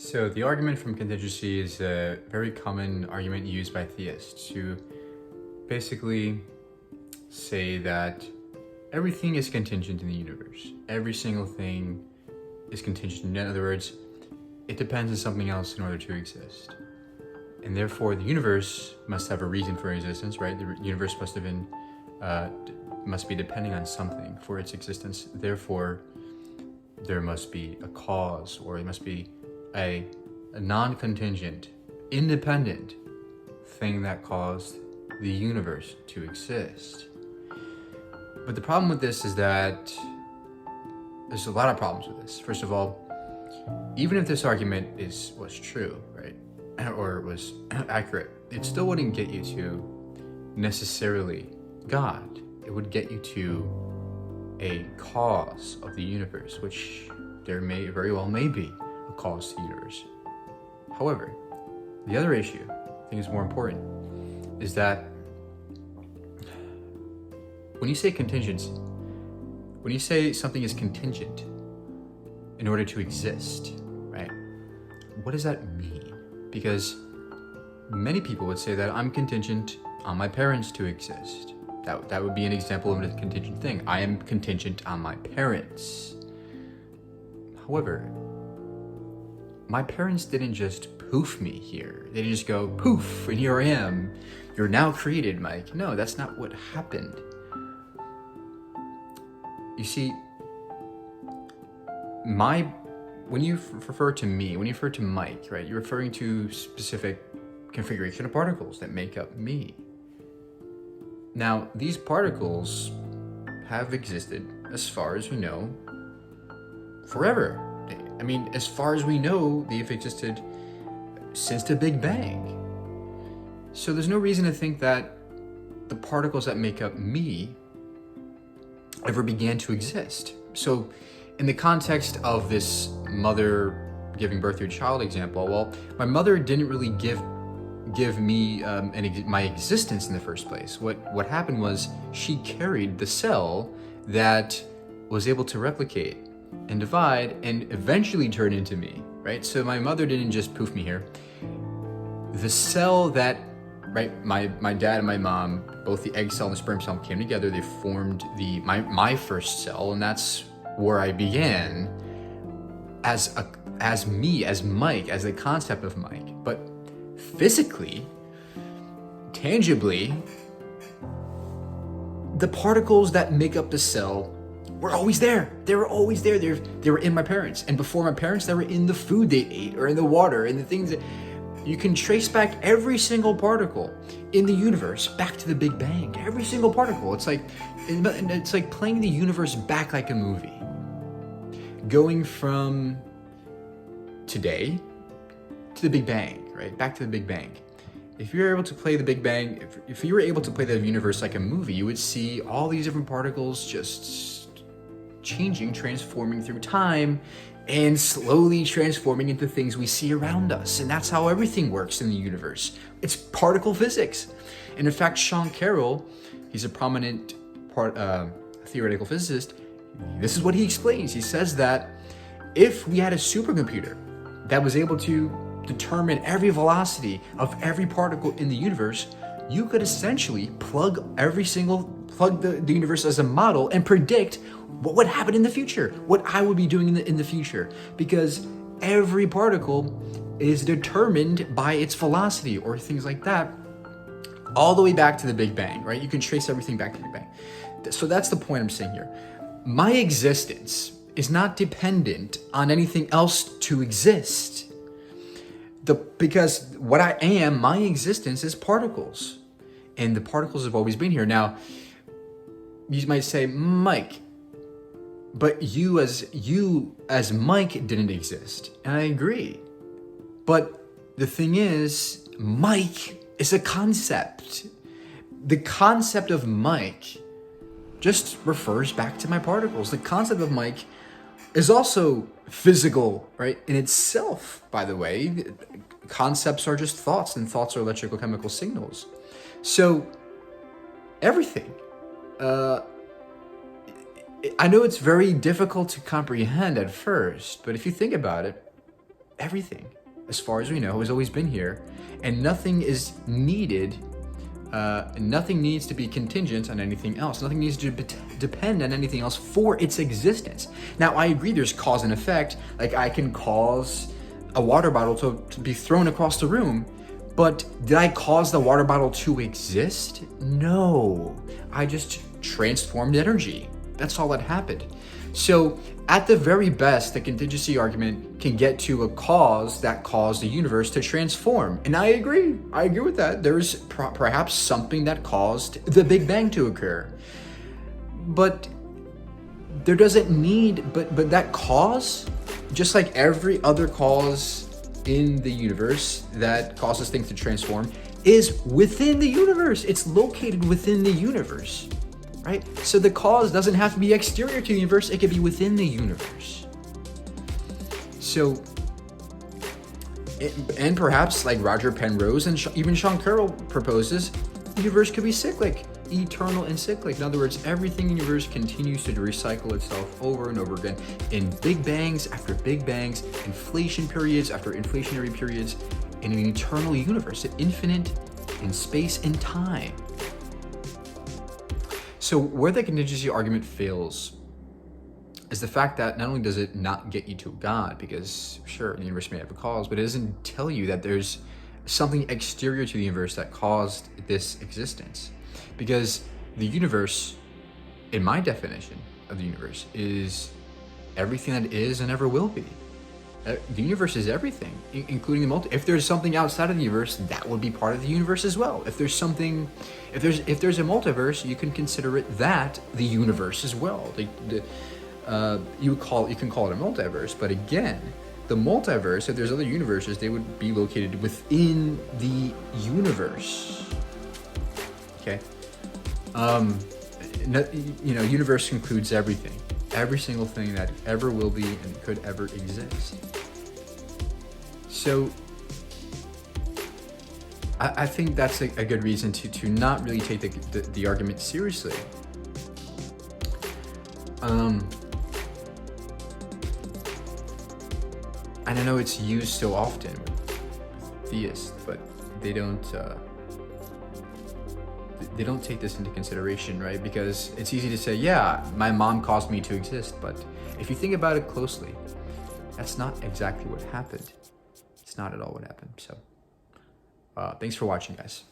So the argument from contingency is a very common argument used by theists to basically say that everything is contingent in the universe. Every single thing is contingent. In other words, it depends on something else in order to exist. And therefore the universe must have a reason for existence, right? The universe must be depending on something for its existence. Therefore, there must be a cause, or there must be a non-contingent, independent thing that caused the universe to exist. But the problem with this is that there's a lot of problems with this. First of all, even if this argument was true, right, or was accurate, it still wouldn't get you to necessarily God. It would get you to a cause of the universe, which there may very well be a cause to the universe. However, the other issue, I think is more important, is that when you say contingency, when you say something is contingent in order to exist, right, what does that mean? Because many people would say that I'm contingent on my parents to exist. That would be an example of a contingent thing. I am contingent on my parents. However, my parents didn't just poof me here. They didn't just go poof and here I am. You're now created, Mike. No, that's not what happened. You see, when you refer to me, when you refer to Mike, right, you're referring to specific configuration of particles that make up me. Now, these particles have existed, as far as we know, forever. I mean, as far as we know, they've existed since the Big Bang. So there's no reason to think that the particles that make up me ever began to exist. So in the context of this mother giving birth to a child example, well, my mother didn't really give me my existence in the first place. What happened was she carried the cell that was able to replicate and divide and eventually turn into me, right? So my mother didn't just poof me here. The cell that, right, my dad and my mom, both the egg cell and the sperm cell came together, they formed my first cell, and that's where I began as me, as Mike, as the concept of Mike. But physically, tangibly, the particles that make up the cell were always there. They were always there. They were in my parents. And before my parents, they were in the food they ate, or in the water, and the things that you can trace back every single particle in the universe back to the Big Bang. Every single particle. It's like playing the universe back like a movie. Going from today to the Big Bang, right? Back to the Big Bang. If you're able to play the Big Bang, if you were able to play the universe like a movie, you would see all these different particles just changing, transforming through time, and slowly transforming into things we see around us. And that's how everything works in the universe. It's particle physics. And in fact, Sean Carroll, he's a prominent theoretical physicist, this is what he explains. He says that if we had a supercomputer that was able to determine every velocity of every particle in the universe, you could essentially plug the universe as a model and predict what would happen in the future, what I would be doing in the future, because every particle is determined by its velocity or things like that, all the way back to the Big Bang, right? You can trace everything back to the Big Bang. So that's the point I'm saying here. My existence is not dependent on anything else to exist. Because what I am, my existence is particles. And the particles have always been here. Now, you might say, Mike, but you as Mike didn't exist. And I agree. But the thing is, Mike is a concept. The concept of Mike just refers back to my particles. The concept of Mike is also physical, right? In itself, by the way. Concepts are just thoughts, and thoughts are electrical chemical signals. So everything. I know it's very difficult to comprehend at first, but if you think about it, everything, as far as we know, has always been here, and nothing is needed. Nothing needs to be contingent on anything else. Nothing needs to depend on anything else for its existence. Now, I agree there's cause and effect. Like, I can cause a water bottle to be thrown across the room, but did I cause the water bottle to exist? No. I just transformed energy. That's all that happened. So at the very best, the contingency argument can get to a cause that caused the universe to transform. And I agree with that. There's perhaps something that caused the Big Bang to occur. But there doesn't need, but that cause, just like every other cause in the universe that causes things to transform, is within the universe. It's located within the universe. Right? So the cause doesn't have to be exterior to the universe, it could be within the universe. So, and perhaps like Roger Penrose and even Sean Carroll proposes, the universe could be cyclic, eternal and cyclic. In other words, everything in the universe continues to recycle itself over and over again in big bangs after big bangs, inflation periods after inflationary periods, in an eternal universe, infinite in space and time. So where the contingency argument fails is the fact that not only does it not get you to God, because sure, the universe may have a cause, but it doesn't tell you that there's something exterior to the universe that caused this existence. Because the universe, in my definition of the universe, is everything that is and ever will be. The universe is everything, including the if there's something outside of the universe, that would be part of the universe as well. If there's a multiverse, you can consider it that the universe as well. You can call it a multiverse, but again, the multiverse, if there's other universes, they would be located within the universe. Okay, universe includes everything. Every single thing that ever will be and could ever exist. So I think that's a good reason to not really take the argument seriously. And I know it's used so often with theists, but they don't take this into consideration, right? Because it's easy to say, yeah, my mom caused me to exist, but if you think about it closely, that's not exactly what happened. It's not at all what happened. So thanks for watching, guys.